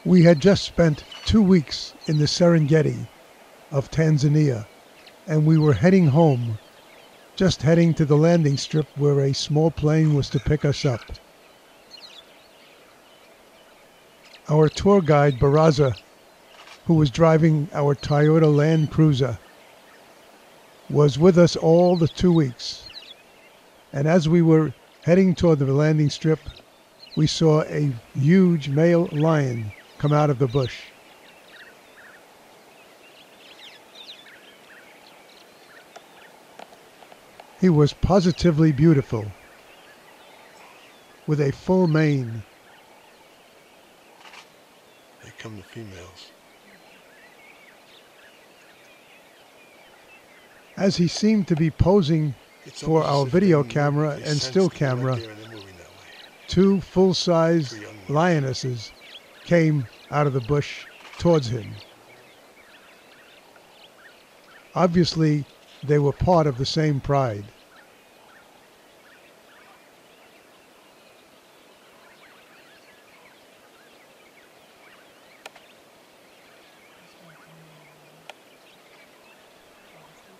We had just spent 2 weeks in the Serengeti of Tanzania, and we were heading home, just heading to the landing strip where a small plane was to pick us up. Our tour guide, Baraza, who was driving our Toyota Land Cruiser, was with us all the 2 weeks. And as we were heading toward the landing strip, we saw a huge male lion come out of the bush. He was positively beautiful, with a full mane. They come the females. As he seemed to be posing for our video camera and still camera, 2 full-size lionesses came out of the bush towards him. Obviously, they were part of the same pride.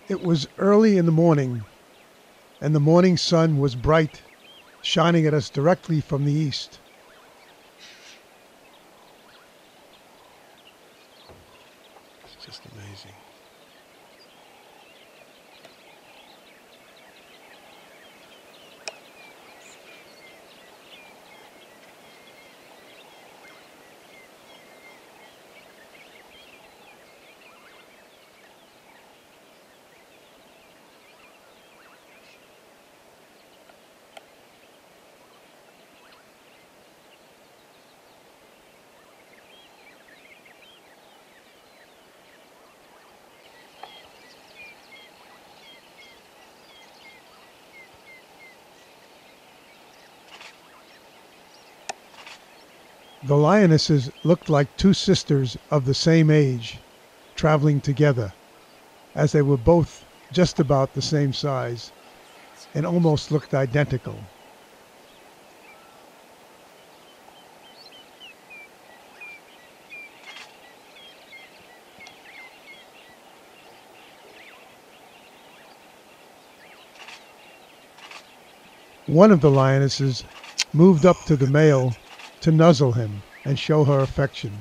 It was early in the morning, and the morning sun was bright, shining at us directly from the east. It's just amazing. The lionesses looked like 2 sisters of the same age, traveling together, as they were both just about the same size and almost looked identical. One of the lionesses moved up to the male to nuzzle him and show her affection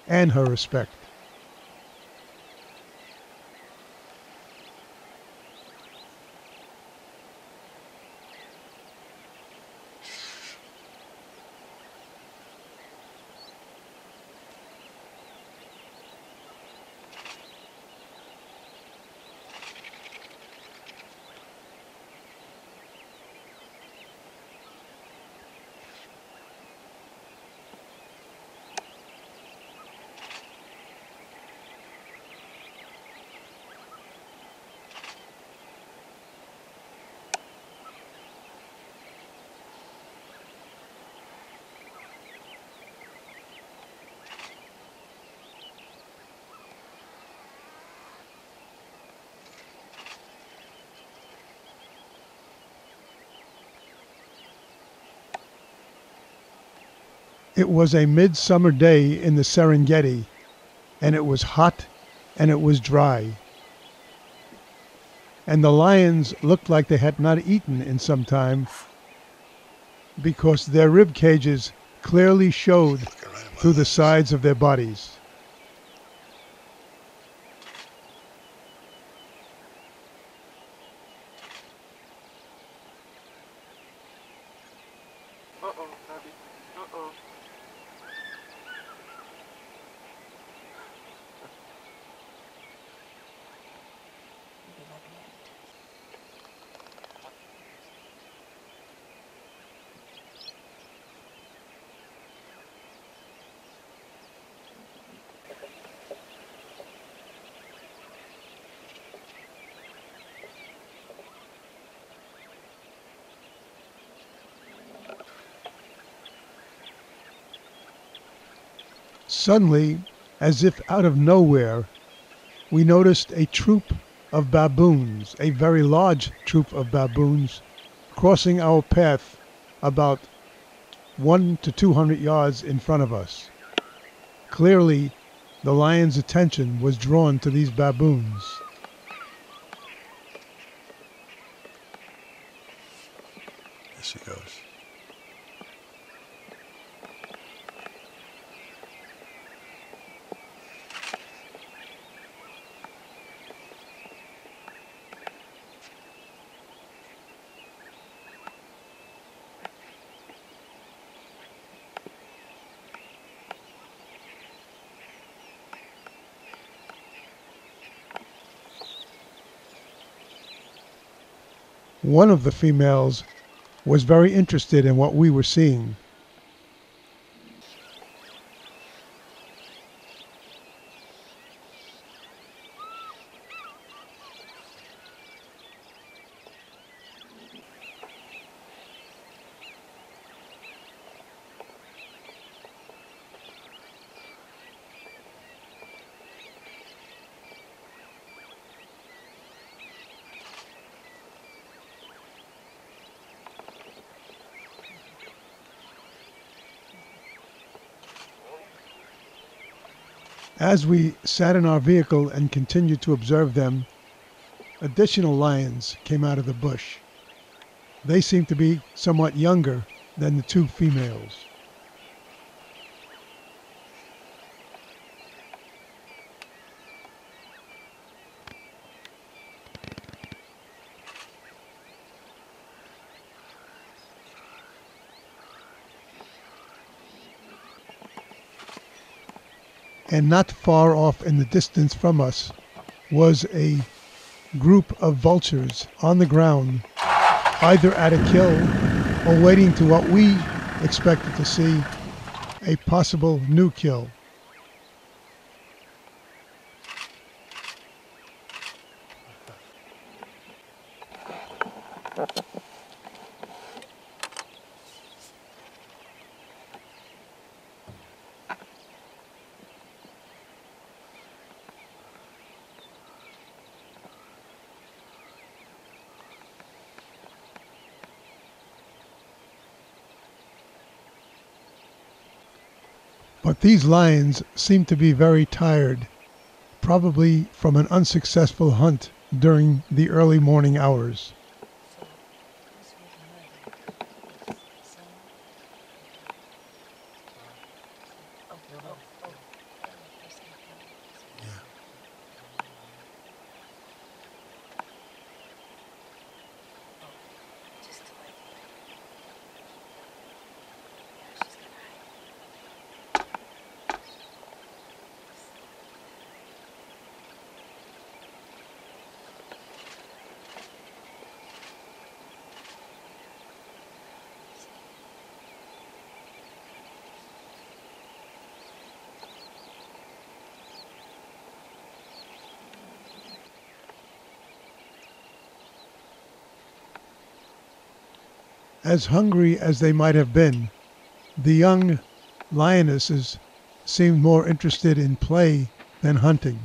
and her respect. It was a midsummer day in the Serengeti, and it was hot and it was dry. And the lions looked like they had not eaten in some time, because their rib cages clearly showed through the sides of their bodies. Suddenly, as if out of nowhere, we noticed a troop of baboons, a very large troop of baboons, crossing our path about 100 to 200 yards in front of us. Clearly, the lion's attention was drawn to these baboons. There she goes. One of the females was very interested in what we were seeing. As we sat in our vehicle and continued to observe them, additional lions came out of the bush. They seemed to be somewhat younger than the two females. And not far off in the distance from us was a group of vultures on the ground, either at a kill or waiting to what we expected to see, a possible new kill. But these lions seem to be very tired, probably from an unsuccessful hunt during the early morning hours. As hungry as they might have been, the young lionesses seemed more interested in play than hunting.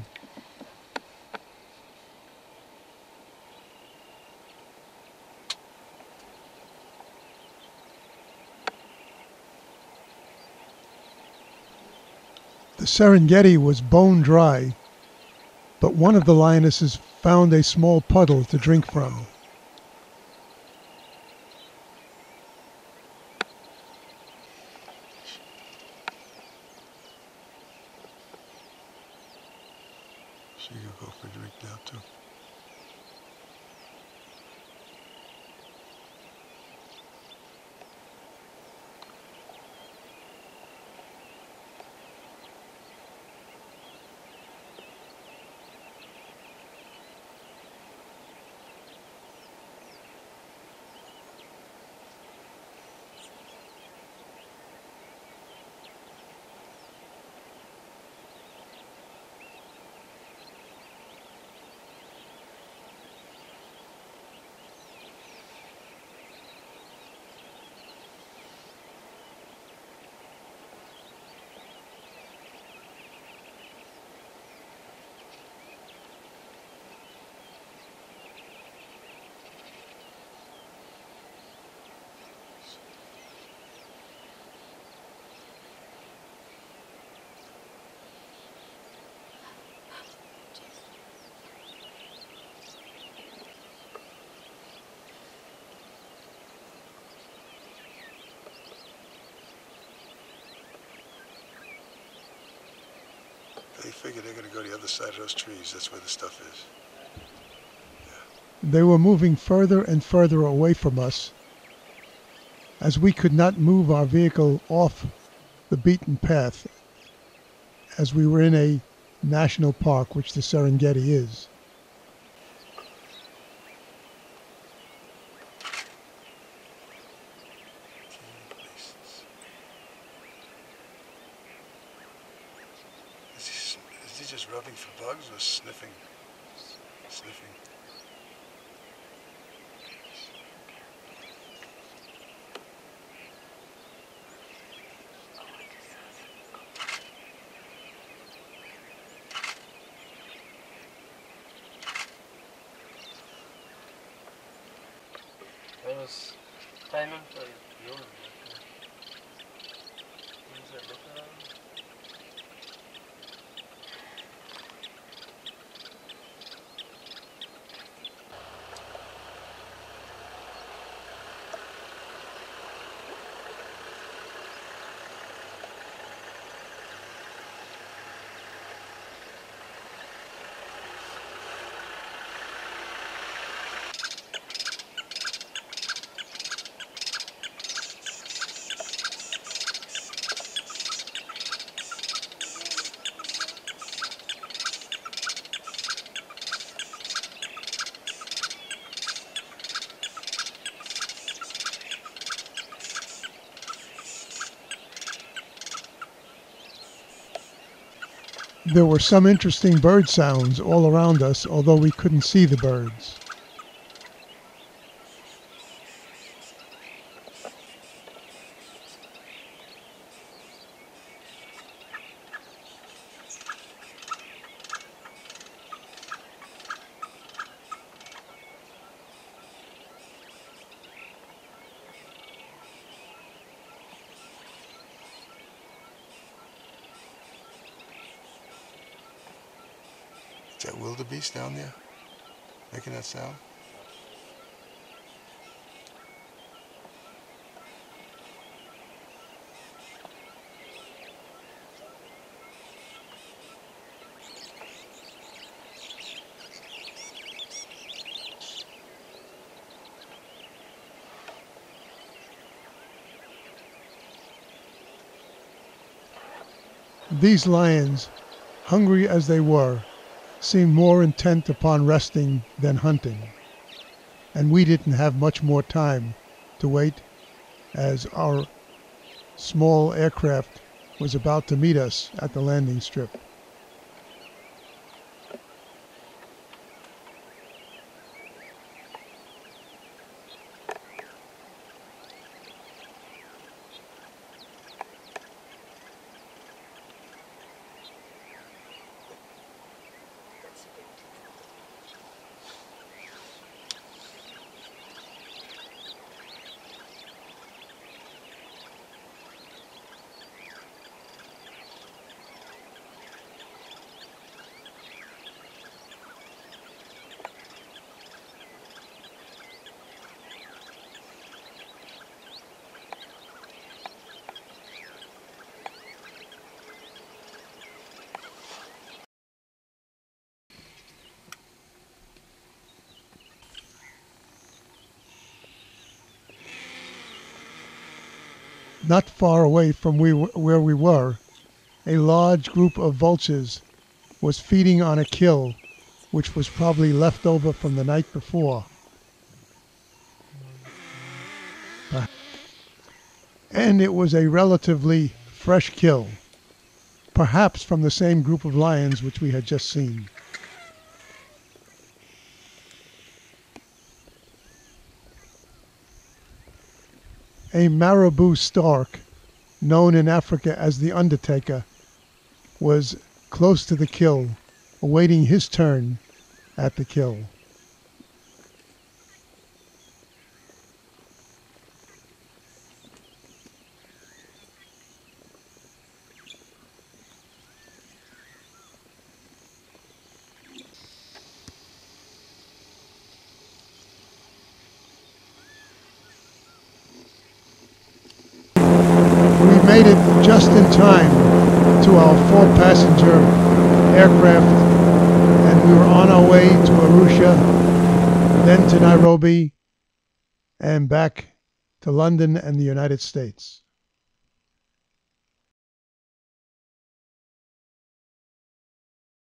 The Serengeti was bone dry, but one of the lionesses found a small puddle to drink from. She could go for a drink now too. figure they're going to go to the other side of those trees. That's where the stuff is. They were moving further and further away from us, as we could not move our vehicle off the beaten path, as we were in a national park, which the Serengeti is. Is he just rubbing for bugs or sniffing? Sniffing. I was timing for you. There were some interesting bird sounds all around us, although we couldn't see the birds. Is that wildebeest down there making that sound? These lions, hungry as they were, seemed more intent upon resting than hunting, and we didn't have much more time to wait, as our small aircraft was about to meet us at the landing strip. Not far away from where we were, a large group of vultures was feeding on a kill, which was probably left over from the night before. And it was a relatively fresh kill, perhaps from the same group of lions which we had just seen. A marabou stork, known in Africa as the Undertaker, was close to the kill, awaiting his turn at the kill. We made it just in time to our 4-passenger aircraft, and we were on our way to Arusha, then to Nairobi, and back to London and the United States.